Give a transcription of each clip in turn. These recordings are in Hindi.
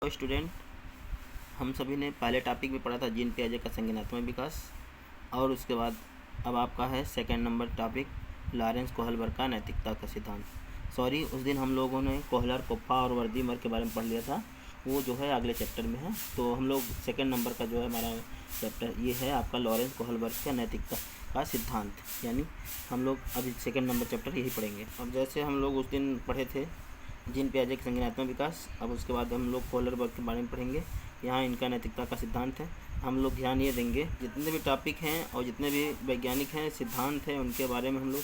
तो स्टूडेंट, हम सभी ने पहले टॉपिक में पढ़ा था जीन पियाजे का संज्ञानात्मक विकास, और उसके बाद अब आपका है second number topic Lawrence Kohlberg का नैतिकता का सिद्धांत। सॉरी, उस दिन हम लोगों ने कोहलर, कोप्पा और वर्दीमर के बारे में पढ़ लिया था, वो जो है अगले चैप्टर में है। तो हम लोग सेकंड नंबर का जो है हमारा चैप्टर ये है आपका लॉरेंस कोहलबर्ग का नैतिकता का सिद्धांत, यानी हम लोग अभी सेकंड नंबर चैप्टर यही पढ़ेंगे। अब जैसे हम लोग उस दिन पढ़े थे जीन पियाजे का संज्ञानात्मक विकास, अब उसके बाद हम लोग कोहलबर्ग के बारे में पढ़ेंगे। यहाँ इनका नैतिकता का सिद्धांत है। हम लोग ध्यान ये देंगे जितने भी टॉपिक हैं और जितने भी वैज्ञानिक हैं, सिद्धांत हैं, उनके बारे में हम लोग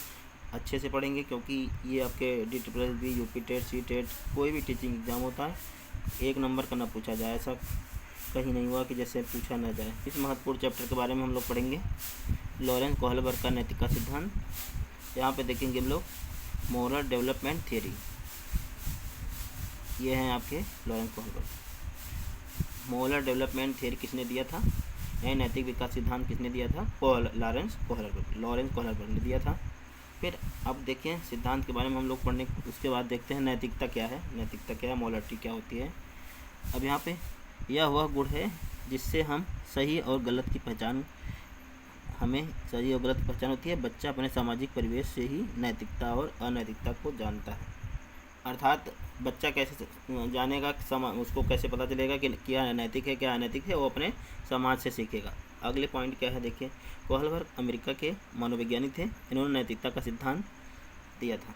अच्छे से पढ़ेंगे, क्योंकि ये आपके DSSB, UP TET, C TET, कोई भी टीचिंग एग्ज़ाम होता है, एक नंबर का ना पूछा जाए, ऐसा कहीं नहीं हुआ कि जैसे पूछा ना जाए। इस महत्वपूर्ण चैप्टर के बारे में हम लोग पढ़ेंगे, लॉरेंस कोहलबर्ग का नैतिकता सिद्धांत। यहाँ पे देखेंगे हम लोग मोरल डेवलपमेंट थियरी, ये हैं आपके Lawrence Kohlberg. Moral development theory किसने दिया था, यह नैतिक विकास सिद्धांत किसने दिया था, लॉरेंस कोहलबर्ग ने दिया था। फिर अब देखें सिद्धांत के बारे में हम लोग पढ़ने, उसके बाद देखते हैं नैतिकता क्या है, मोरालिटी क्या होती है। अब यहाँ पे यह वह गुण है जिससे हम सही और गलत की पहचान, हमें सही और गलत की पहचान होती है। बच्चा अपने सामाजिक परिवेश से ही नैतिकता और अनैतिकता को जानता है। अर्थात बच्चा कैसे जानेगा, उसको कैसे पता चलेगा कि क्या नैतिक है क्या अनैतिक है, वो अपने समाज से सीखेगा। अगले पॉइंट क्या है देखिए, कोहलबर्ग अमेरिका के मनोवैज्ञानिक थे। इन्होंने नैतिकता का सिद्धांत दिया था,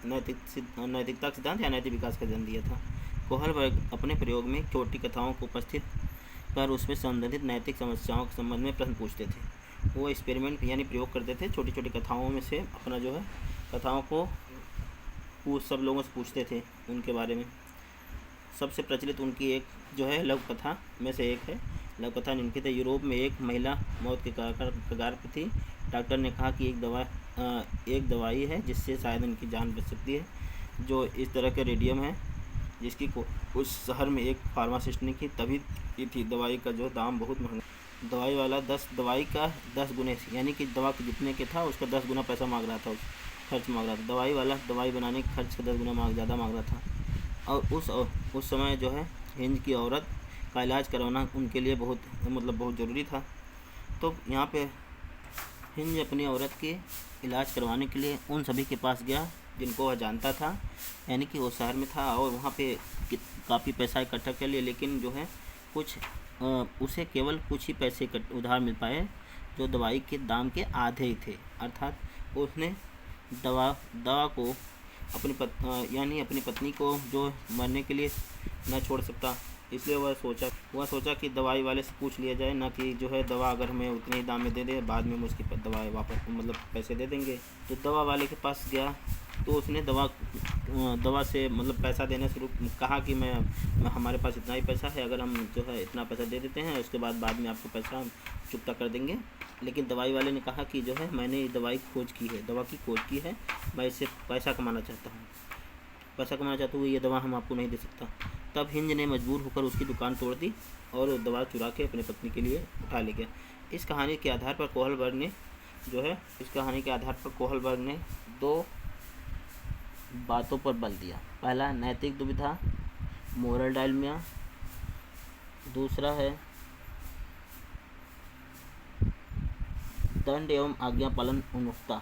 नैतिकता का सिद्धांत या नैतिक विकास का सिद्धांत दिया था। कोहलबर्ग अपने प्रयोग में छोटी कथाओं को उपस्थित कर उसमें संबंधित नैतिक समस्याओं के संबंध में प्रश्न पूछते थे। वो एक्सपेरिमेंट यानी प्रयोग करते थे, छोटी छोटी कथाओं में से अपना जो है कथाओं को सब लोगों से पूछते थे उनके बारे में। सबसे प्रचलित उनकी एक जो है लघु कथा में से एक है। लघु कथा निम्नलिखित है। यूरोप में एक महिला मौत के कगार पर थी। डॉक्टर ने कहा कि एक दवाई है जिससे शायद उनकी जान बच सकती है, जो इस तरह के रेडियम है, जिसकी उस शहर में एक फार्मासिस्ट ने तभी की थी। दवाई का जो दाम बहुत महंगा, दवाई वाला दवाई का 10 गुने, यानी कि दवा के जितने के था उसका 10 गुना पैसा मांग रहा था, खर्च मांग रहा था। दवाई वाला दवाई बनाने के खर्च का 10 गुना ज़्यादा मांग रहा था। और उस समय जो है हिंज की औरत का इलाज करवाना उनके लिए बहुत ज़रूरी था। तो यहाँ पे हिंज अपनी औरत के इलाज करवाने के लिए उन सभी के पास गया जिनको वह जानता था, यानी कि वो शहर में था, और वहाँ पे काफ़ी पैसा इकट्ठा कर लिया, लेकिन जो है उसे केवल कुछ ही पैसे उधार मिल पाए, जो दवाई के दाम के आधे ही थे। अर्थात उसने दवा को अपनी पत्नी को जो मरने के लिए न छोड़ सकता, इसलिए वह सोचा कि दवाई वाले से पूछ लिया जाए, ना कि जो है दवा अगर हमें उतने ही दाम में दे दे, बाद में हम उसकी दवाई वापस पैसे दे देंगे। तो दवा वाले के पास गया तो उसने दवा से पैसा देना शुरू कहा कि मैं हमारे पास इतना ही पैसा है, अगर हम जो है इतना पैसा दे देते हैं, उसके बाद में आपको पैसा चुकता कर देंगे। लेकिन दवाई वाले ने कहा कि जो है मैंने ये दवा की खोज की है, मैं इससे पैसा कमाना चाहता हूँ, ये दवा हम आपको नहीं दे सकता। तब हिंज ने मजबूर होकर उसकी दुकान तोड़ दी और दवा चुरा के अपनी पत्नी के लिए उठा ले गया। इस कहानी के आधार पर कोहलबर्ग ने 2 बातों पर बल दिया। पहला, नैतिक दुविधा, मोरल डायलेमा। दूसरा है दंड एवं आज्ञा पालन उन्मुखता।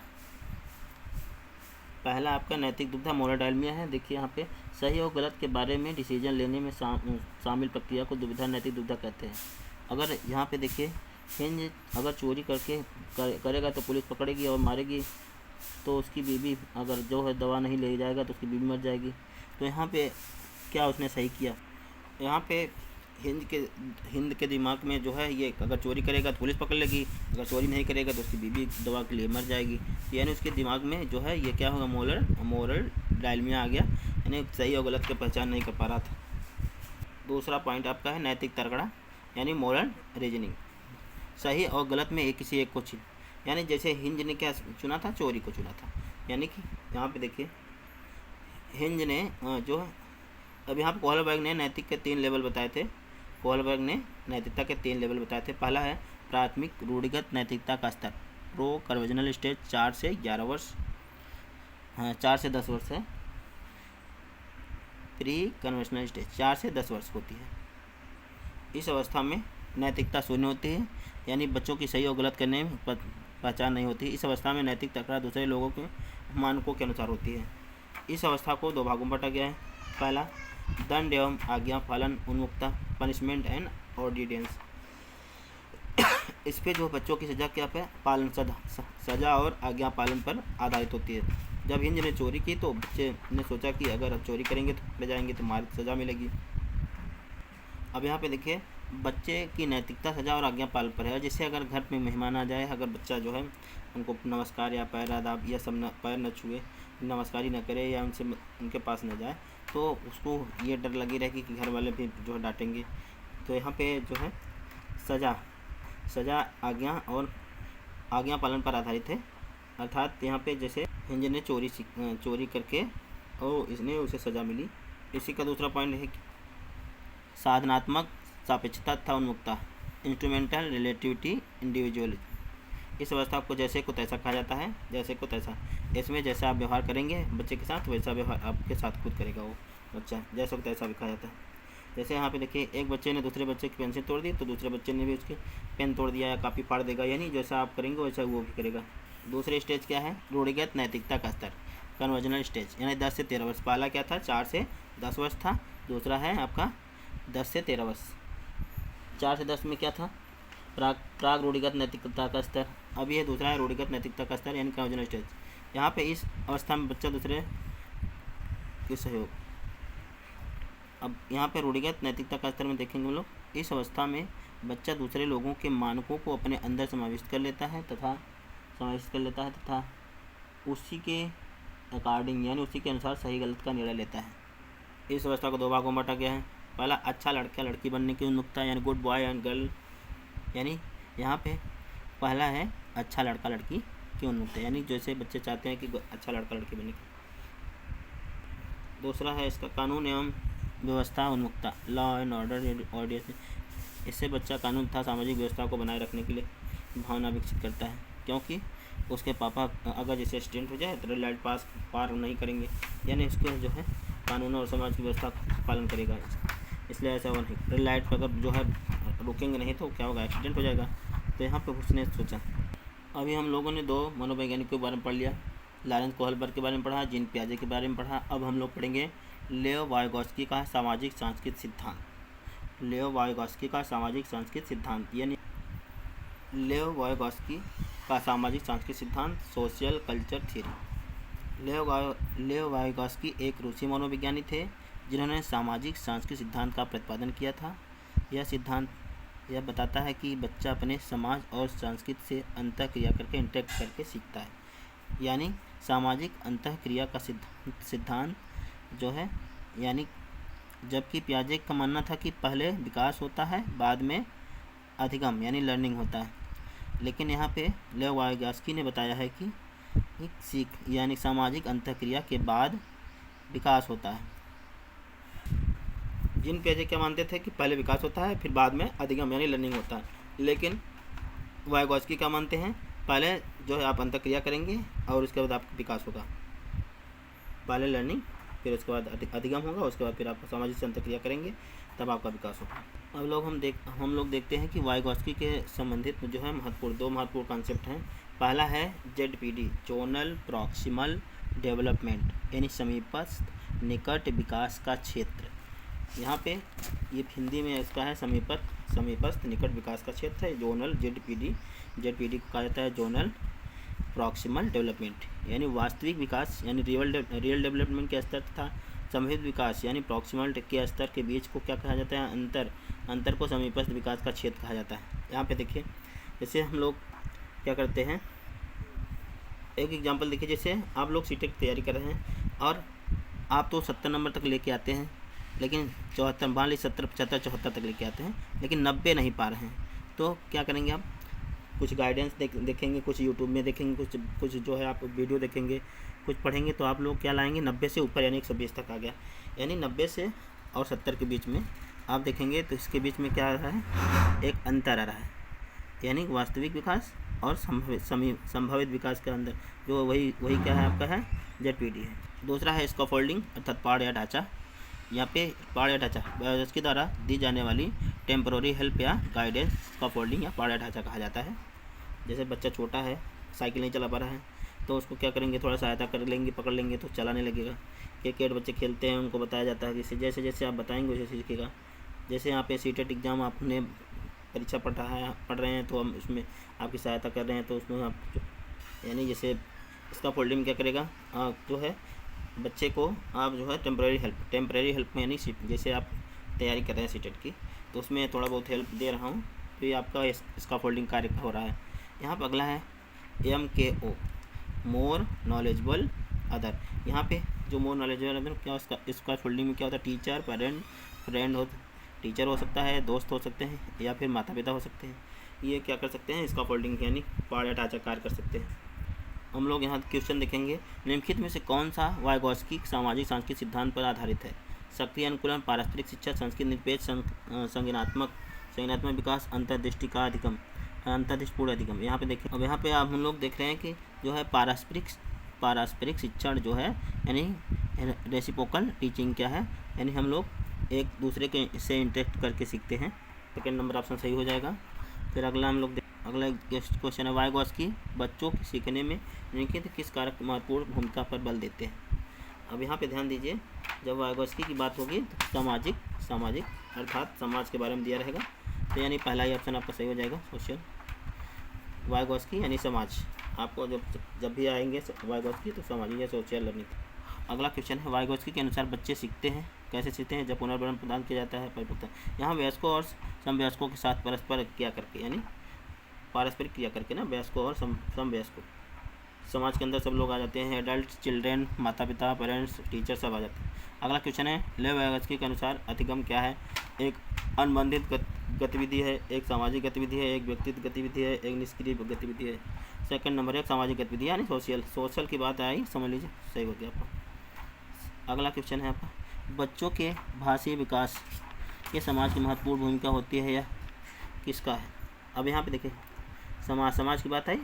पहला आपका नैतिक दुविधा, मोरल डायलेमा है। देखिए यहाँ पे सही और गलत के बारे में डिसीजन लेने में शामिल प्रक्रिया को नैतिक दुविधा कहते हैं। अगर यहाँ पे देखिए हिंज अगर चोरी करेगा तो पुलिस पकड़ेगी और मारेगी, तो उसकी बीवी अगर जो है दवा नहीं ले जाएगा तो उसकी बीवी मर जाएगी। तो यहाँ पे क्या उसने सही किया, यहाँ पे हिंद के दिमाग में जो है ये अगर चोरी करेगा तो पुलिस पकड़ लेगी, अगर चोरी नहीं करेगा तो उसकी बीवी दवा के लिए मर जाएगी। यानी उसके दिमाग में जो है ये क्या होगा, मोरल डायलेमा आ गया, यानी सही और गलत की पहचान नहीं कर पा रहा था। दूसरा पॉइंट आपका है नैतिक तर्कड़ा, यानी मोरल रीजनिंग। सही और गलत में किसी एक को यानी जैसे हिंज ने क्या चुना था, चोरी को चुना था। यानी कि यहाँ पे देखिए हिंज ने जो है, अब यहाँ पर कोहलबर्ग ने नैतिक के 3 लेवल बताए थे। कोहलबर्ग ने नैतिकता के 3 लेवल बताए थे। पहला है प्राथमिक रूढ़िगत नैतिकता का स्तर, प्रो कन्वर्जनल स्टेज 4 से 11 वर्ष, 4 से 10 वर्ष है। प्री कन्वर्शनल स्टेज 4 से 10 वर्ष होती है। इस अवस्था में नैतिकता शून्य होती है, यानी बच्चों की सही और गलत करने में पहचान नहीं होती। इस अवस्था में नैतिक तकरार दूसरे लोगों के मानकों के अनुसार होती है। इस अवस्था को 2 भागों में बांटा गया है। पहला, दंड एवं आज्ञा पालन उन्मुक्ता, पनिशमेंट एंड ऑडिडेंस। इस पे जो बच्चों की सजा क्या पे पालन सजा और आज्ञा पालन पर आधारित होती है। जब हिंज ने चोरी की तो बच्चे ने सोचा कि अगर अब चोरी करेंगे तो पकड़े जाएंगे तो हमारी सज़ा मिलेगी। अब यहाँ पे देखिए, बच्चे की नैतिकता सजा और आज्ञा पालन पर है। जैसे अगर घर में मेहमान आ जाए, अगर बच्चा जो है उनको नमस्कार या पैर आदाब या सब पैर न छुए, नमस्कारी न करे या उनके पास न जाए, तो उसको ये डर लगी रहेगी कि घर वाले भी जो है डांटेंगे। तो यहाँ पे जो है सजा आज्ञा और आज्ञा पालन पर आधारित है। अर्थात यहाँ पे जैसे हिंज ने चोरी करके और इसने उसे सज़ा मिली। इसी का दूसरा पॉइंट है कि साधनात्मक सापेक्षता तथा उन्मुक्ता, इंस्ट्रूमेंटल रिलेटिविटी इंडिविजुअल। इस अवस्था को जैसे को तैसा कहा जाता है। जैसे को तैसा, इसमें जैसा आप व्यवहार करेंगे बच्चे के साथ, वैसा व्यवहार आपके साथ खुद करेगा वो बच्चा। जैसे को तैसा भी कहा जाता है। जैसे यहाँ पे देखिए, एक बच्चे ने दूसरे बच्चे की पेंसिल तोड़ दी तो दूसरे बच्चे ने भी उसके पेन तोड़ दिया या कापी फाड़ देगा, यानी जैसा आप करेंगे वैसा वो भी करेगा। दूसरे स्टेज क्या है? रूढ़िगत नैतिकता का स्तर, कन्वर्जनल स्टेज, यानी 10 से 13 वर्ष। पहला क्या था? 4 से 10 वर्ष था। दूसरा है आपका 10 से 13 वर्ष। 4 से 10 में क्या था? प्राग रूढ़िगत नैतिकता का स्तर। अब ये दूसरा है रूढ़िगत नैतिकता का स्तर, यानी कन्वर्जनल स्टेज। यहाँ पे इस अवस्था में बच्चा दूसरे के सहयोग। अब यहाँ पे रूढ़िगत नैतिकता का स्तर में देखेंगे हम लोग, इस अवस्था में बच्चा दूसरे लोगों के मानकों को अपने अंदर समाविष्ट कर लेता है तथा उसी के अकॉर्डिंग, यानी उसी के अनुसार सही गलत का निर्णय लेता है। इस अवस्था को 2 भागों में बांटा गया है। पहला, अच्छा लड़का लड़की बनने की उन्मुक्ता, यानी गुड बॉय एंड गर्ल, यानी यहाँ पे पहला है अच्छा लड़का लड़की की उन्मुक्ता, यानी जैसे बच्चे चाहते हैं कि अच्छा लड़का लड़की बने। दूसरा है इसका कानून एवं व्यवस्था उन्मुक्ता, लॉ एंड ऑर्डर। इससे बच्चा कानून तथा सामाजिक व्यवस्था को बनाए रखने के लिए भावना विकसित करता है, क्योंकि उसके पापा अगर जैसे एक्सीडेंट हो जाए तो रेड लाइट पार नहीं करेंगे, यानी उसके जो है कानून और समाज की व्यवस्था का पालन करेगा। इसलिए ऐसा वो नहीं, रेड लाइट पर अगर जो है रुकेंगे नहीं तो क्या होगा? एक्सीडेंट हो जाएगा। तो यहाँ पर उसने सोचा। अभी हम लोगों ने 2 मनोवैज्ञानिकों के बारे में पढ़ लिया, लॉरेंस कोहलबर्ग के बारे में पढ़ा, जीन पियाजे के बारे में पढ़ा। अब हम लोग पढ़ेंगे लेओ वाइगोत्स्की का सामाजिक सांस्कृतिक सिद्धांत। लेओ वाइगोत्स्की का सामाजिक सांस्कृतिक सिद्धांत, यानी लेओ वाइगोत्स्की का सामाजिक सांस्कृतिक सिद्धांत, सोशल कल्चर थ्योरी। लेओ वाइगोत्स्की एक रूसी मनोविज्ञानी थे जिन्होंने सामाजिक सांस्कृतिक सिद्धांत का प्रतिपादन किया था। यह सिद्धांत यह बताता है कि बच्चा अपने समाज और संस्कृति से अंतःक्रिया करके इंटरेक्ट करके सीखता है, यानी सामाजिक अंतःक्रिया का सिद्धांत जो है, यानी जबकि पियाजे का मानना था कि पहले विकास होता है बाद में अधिगम यानी लर्निंग होता है, लेकिन यहाँ पे लेओ वाइगोत्स्की ने बताया है कि सीख यानी सामाजिक अंतःक्रिया के बाद विकास होता है। जिन पियाजे क्या मानते थे कि पहले विकास होता है फिर बाद में अधिगम यानी लर्निंग होता है, लेकिन वाइगोत्स्की क्या मानते हैं? पहले जो है आप अंतःक्रिया करेंगे और उसके बाद आपका विकास होगा। पहले लर्निंग, फिर उसके बाद अधिगम होगा, उसके बाद फिर आप सामाजिक से अंतःक्रिया करेंगे तब आपका विकास होगा। अब हम लोग देखते हैं कि वाइगोत्स्की के संबंधित जो है 2 महत्वपूर्ण कॉन्सेप्ट हैं। पहला है ZPD, जोनल प्रॉक्सिमल डेवलपमेंट, यानी समीपस्थ निकट विकास का क्षेत्र। यहाँ पे ये हिंदी में इसका है समीपस्थ निकट विकास का क्षेत्र है जोनल ZPD को कहा जाता है जोनल प्रॉक्सिमल डेवलपमेंट, यानी वास्तविक विकास यानी रियल डेवलपमेंट के स्तर तथा संभावित विकास यानी प्रॉक्सिमल के स्तर के बीच को क्या कहा जाता है? अंतर को समीपस्थ विकास का क्षेत्र कहा जाता है। यहाँ पे देखिए, जैसे हम लोग क्या करते हैं, एक एग्जांपल देखिए, जैसे आप लोग सीटेट की तैयारी कर रहे हैं और आप तो 70 नंबर तक लेके आते हैं, लेकिन 74 मान लीजिए 70, 75, 74 तक लेके आते हैं, लेकिन 90 नहीं पा रहे हैं, तो क्या करेंगे आप? कुछ गाइडेंस देखेंगे, कुछ यूट्यूब में देखेंगे, कुछ जो है आप वीडियो देखेंगे, कुछ पढ़ेंगे, तो आप लोग क्या लाएंगे? 90 से ऊपर, यानी 120 तक आ गया, यानी 90 से और 70 के बीच में आप देखेंगे तो इसके बीच में क्या आ रहा है? एक अंतर आ रहा है, यानी वास्तविक विकास और संभावित विकास के अंदर जो वही क्या है? आपका है ZPD है। दूसरा है स्कैफोल्डिंग, अर्थात पाड़ या ढांचा, यहाँ पे पहाड़ी ढांचा वयस्क के द्वारा दी जाने वाली टेम्पररी हेल्प या गाइडेंस स्कैफोल्डिंग या पहाड़ी ढांचा कहा जाता है। जैसे बच्चा छोटा है, साइकिल नहीं चला पा रहा है, तो उसको क्या करेंगे, थोड़ा सहायता कर लेंगे, पकड़ लेंगे तो चलाने लगेगा। क्रिकेट बच्चे खेलते हैं, उनको बताया जाता है, जैसे जैसे आप बताएंगे वैसे सीखेगा। जैसे यहाँ पे सीटेट एग्ज़ाम आपने परीक्षा पढ़ रहे हैं, तो हम उसमें आपकी सहायता कर रहे हैं, तो उसमें आप यानी जैसे इसका फोल्डिंग क्या करेगा, जो है बच्चे को आप जो है टेम्परेरी हेल्प में, यानी जैसे आप तैयारी कर रहे हैं सीटेट की, तो उसमें थोड़ा बहुत हेल्प दे रहा हूँ, तो ये आपका इसका फोल्डिंग कार्य हो रहा है। यहाँ पर अगला है MKO, मोर नॉलेजेबल अदर। यहाँ पे जो मोर नॉलेजेबल अदर क्या, इसका फोल्डिंग में क्या होता है, टीचर, पेरेंट, फ्रेंड हो, टीचर हो सकता है, दोस्त हो सकते हैं, या फिर माता पिता हो सकते हैं। ये क्या कर सकते हैं, इसका फोल्डिंग यानी पहाड़ी ढांचा कार्य कर सकते हैं। हम लोग यहाँ क्वेश्चन देखेंगे, निम्नलिखित में से कौन सा वाइगॉस्की सामाजिक सांस्कृतिक सिद्धांत पर आधारित है। सक्रिय अनुकूलन, पारस्परिक शिक्षा, संस्कृत निरपेक्ष, संज्ञानात्मक विकास, अंतर्दृष्टिपूर्ण अधिगम। यहाँ पे देखें, अब यहाँ पे आप हम लोग देख रहे हैं कि जो है पारस्परिक शिक्षण जो है, यानी रेसिप्रोकल टीचिंग क्या है, यानी हम लोग एक दूसरे के से इंटरेक्ट करके सीखते हैं। सेकेंड नंबर ऑप्शन सही हो जाएगा। फिर अगला हम लोग अगला क्वेश्चन है, वाइगॉस्की बच्चों के सीखने में निम्नलिखित किस कारक महत्वपूर्ण भूमिका पर बल देते हैं। अब यहाँ पे ध्यान दीजिए, जब वाइगॉस्की की बात होगी तो सामाजिक अर्थात समाज के बारे में दिया रहेगा, तो यानी पहला ही ऑप्शन आपका सही हो जाएगा, सोशल। वाइगॉस्की यानी समाज, आपको जब भी आएंगे वाइगॉस्की तो सामाजिक या सोशल लर्निंग। अगला क्वेश्चन है, वाइगॉस्की के अनुसार बच्चे सीखते हैं, कैसे सीखते हैं, जब पुनर्वर्ण प्रदान किया जाता है, परिवर्तन। यहाँ वयस्कों और समवयस्कों के साथ परस्पर क्रिया करके, यानी पारस्परिक क्रिया करके ना, वयस्कों और समवयस्कों, समाज के अंदर सब लोग आ जाते हैं, एडल्ट, चिल्ड्रेन, माता पिता, पेरेंट्स, टीचर सब आ जाते हैं। अगला क्वेश्चन है, लेव वाइगॉस्की के अनुसार अधिगम क्या है। एक अनुबंधित गतिविधि है, एक सामाजिक गतिविधि है, एक व्यक्तिगत गतिविधि है, एक निष्क्रिय गतिविधि है। सेकंड नंबर एक सामाजिक गतिविधि यानी सोशल की बात आई, समझ लीजिए सही हो गया आपका। अगला क्वेश्चन है आपका, बच्चों के भाषी विकास के समाज की महत्वपूर्ण भूमिका होती है या किसका है। अब यहाँ पे देखिए, समाज की बात आई,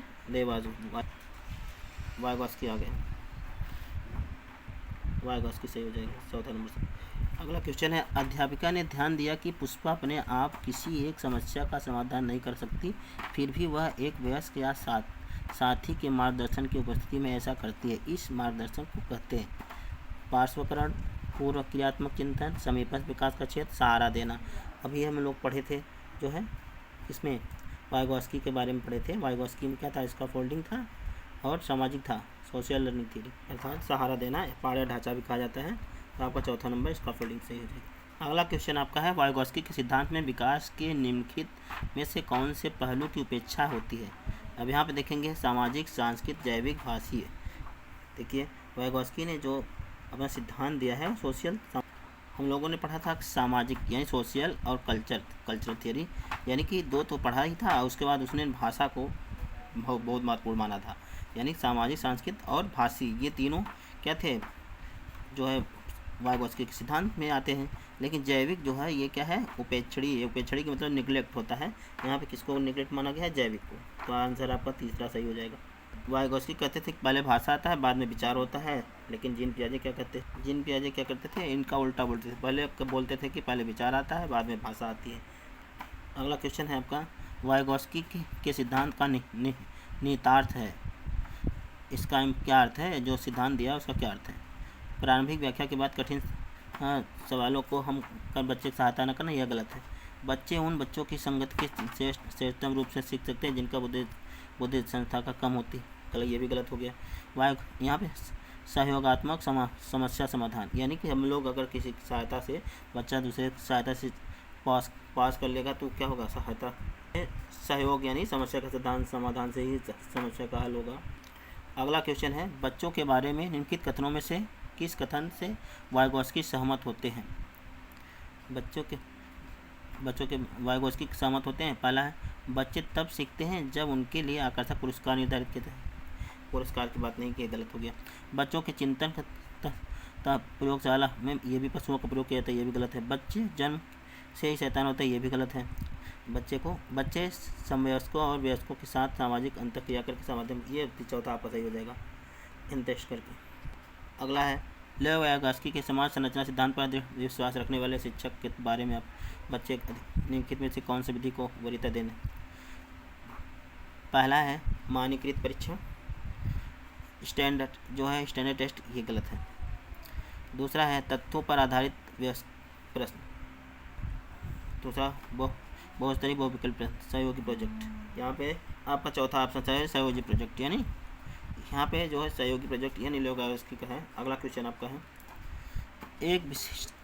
वाइगॉस्की आ गया, वाइगॉस्की सही हो जाएगा चौथा नंबर से। अगला क्वेश्चन है, अध्यापिका ने ध्यान दिया कि पुष्पा अपने आप किसी एक समस्या का समाधान नहीं कर सकती, फिर भी वह एक वयस्क या साथी के मार्गदर्शन की उपस्थिति में ऐसा करती है। इस मार्गदर्शन को कहते हैं पार्श्वकरण, पूर्व क्रियात्मक चिंतन, समीपस्थ विकास का क्षेत्र, सहारा देना। अभी हम लोग पढ़े थे जो है इसमें वाइगॉस्की के बारे में पढ़े थे। वाइगॉस्की में क्या था, इसका फोल्डिंग था और सामाजिक था, सोशल लर्निंग थ्योरी, अर्थात सहारा देना, पहाड़ी ढांचा भी कहा जाता है। तो आपका चौथा नंबर इसका फोल्डिंग सही हो जाएगा। अगला क्वेश्चन आपका है, वाइगॉस्की के सिद्धांत में विकास के निम्नलिखित में से कौन से पहलू की उपेक्षा होती है। अब यहाँ पे देखेंगे, सामाजिक, सांस्कृतिक, जैविक, भाषीय। देखिए वाइगॉस्की ने जो अपना सिद्धांत दिया है सोशल, हम लोगों ने पढ़ा था सामाजिक यानी सोशल और कल्चर थियरी, यानी कि दो तो पढ़ा ही था, उसके बाद उसने भाषा को बहुत महत्वपूर्ण माना था, यानी सामाजिक, सांस्कृतिक और भाषी, ये तीनों क्या थे जो है वाइगॉस्की के सिद्धांत में आते हैं। लेकिन जैविक जो है ये क्या है, उपेक्षणी की मतलब निगलेक्ट होता है। यहाँ पे किसको निगलेक्ट माना गया है, जैविक को। तो आंसर आपका तीसरा सही हो जाएगा। वाइगॉस्की कहते थे कि पहले भाषा आता है बाद में विचार होता है, लेकिन जीन पियाजे क्या करते थे, इनका उल्टा बोलते थे। पहले बोलते थे कि पहले विचार आता है बाद में भाषा आती है। अगला क्वेश्चन है आपका, वाइगॉस्की के सिद्धांत का निहितार्थ है, इसका क्या अर्थ है, जो सिद्धांत दिया उसका क्या अर्थ है। प्रारंभिक व्याख्या के बाद कठिन सवालों को हम कर बच्चे की सहायता न करना, यह गलत है। बच्चे उन बच्चों की संगत के श्रेष्ठतम रूप से सीख सकते हैं जिनका बुद्धि संस्था का कम होती है, ये भी गलत हो गया। यहाँ पे सहयोगात्मक समस्या समाधान, यानी कि हम लोग अगर किसी की सहायता से बच्चा दूसरे की सहायता से पास कर लेगा तो क्या होगा, सहयोग यानी समस्या का सिद्धांत समाधान से ही समस्या का हल होगा। अगला क्वेश्चन है, बच्चों के बारे में निम्नलिखित कथनों में से किस कथन से वाइगॉस्की सहमत होते हैं। बच्चों के वाइगॉस्की सहमत होते हैं। पहला है, बच्चे तब सीखते हैं जब उनके लिए आकर्षक पुरस्कार निर्धारित किए जाते हैं। पुरस्कार की बात नहीं की, गलत हो गया। बच्चों के चिंतन प्रयोगशाला में ये भी पशुओं का प्रयोग किया जाता है, ये भी गलत है। बच्चे जन्म से ही शैतान होते हैं, ये भी गलत है। बच्चे समवयस्कों और वयस्कों के साथ सामाजिक अंतःक्रिया करके समाधान, ये चौथा आपका सही हो जाएगा इन टेस्ट करके। अगला है, लेव वायगॉस्की के समाज संरचना सिद्धांत पर दृढ़ विश्वास रखने वाले शिक्षक के बारे में आप बच्चे निम्नलिखित में से कौन सी विधि को वरीयता दें? पहला है मानकीकृत परीक्षण, स्टैंडर्ड जो है स्टैंडर्ड टेस्ट, ये गलत है। दूसरा है तथ्यों पर आधारित प्रश्न। दूसरा बहुस्तरीय बहुविकल्प प्रश्न, सहयोगी प्रोजेक्ट। यहाँ पे आपका चौथा ऑप्शन है सहयोगी प्रोजेक्ट, यानी यहाँ पे जो है सहयोगी प्रोजेक्ट यानी लेव वायगॉस्की का है। अगला क्वेश्चन आपका है,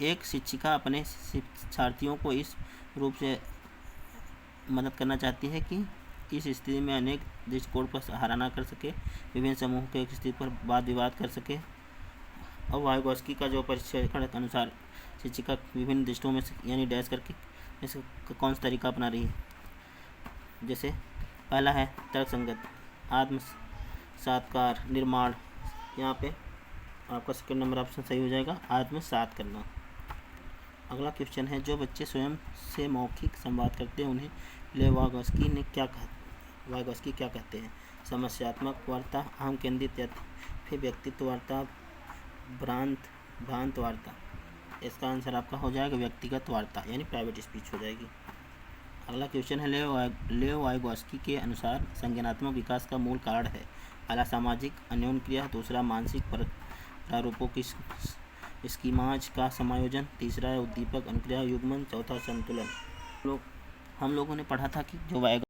एक शिक्षिका अपने शिक्षार्थियों को इस रूप से मदद करना चाहती है कि इस स्थिति में अनेक दृष्टिकोण पर सहारा न कर सके, विभिन्न समूह के एक स्थिति पर वाद विवाद कर सके। और वायगॉस्की का जो परीक्षण के अनुसार शिक्षिका विभिन्न दृष्टियों में यानी डैश करके इसका कौन सा तरीका अपना रही है? जैसे पहला है तर्कसंगत, आत्म साक्षात्कार, निर्माण। यहाँ पे आपका सेकंड नंबर ऑप्शन सही हो जाएगा, आत्मसात करना। अगला क्वेश्चन है, जो बच्चे स्वयं से मौखिक संवाद करते हैं उन्हें लेव वायगॉस्की क्या कहते हैं? समस्यात्मक वार्ता, अहम केंद्रित या फिर व्यक्तित्व वार्ता, भ्रांत वार्ता। इसका आंसर आपका हो जाएगा व्यक्तिगत वार्ता यानी प्राइवेट स्पीच हो जाएगी। अगला क्वेश्चन है, लेव वायगॉस्की के अनुसार संज्ञानात्मक विकास का मूल कारण है? पहला सामाजिक अन्योन्य क्रिया, दूसरा मानसिक प्रारूपों की स्कीमाज का समायोजन, तीसरा है उद्दीपक अनुक्रिया युग्मन, चौथा संतुलन। हम लोगों ने पढ़ा था कि जो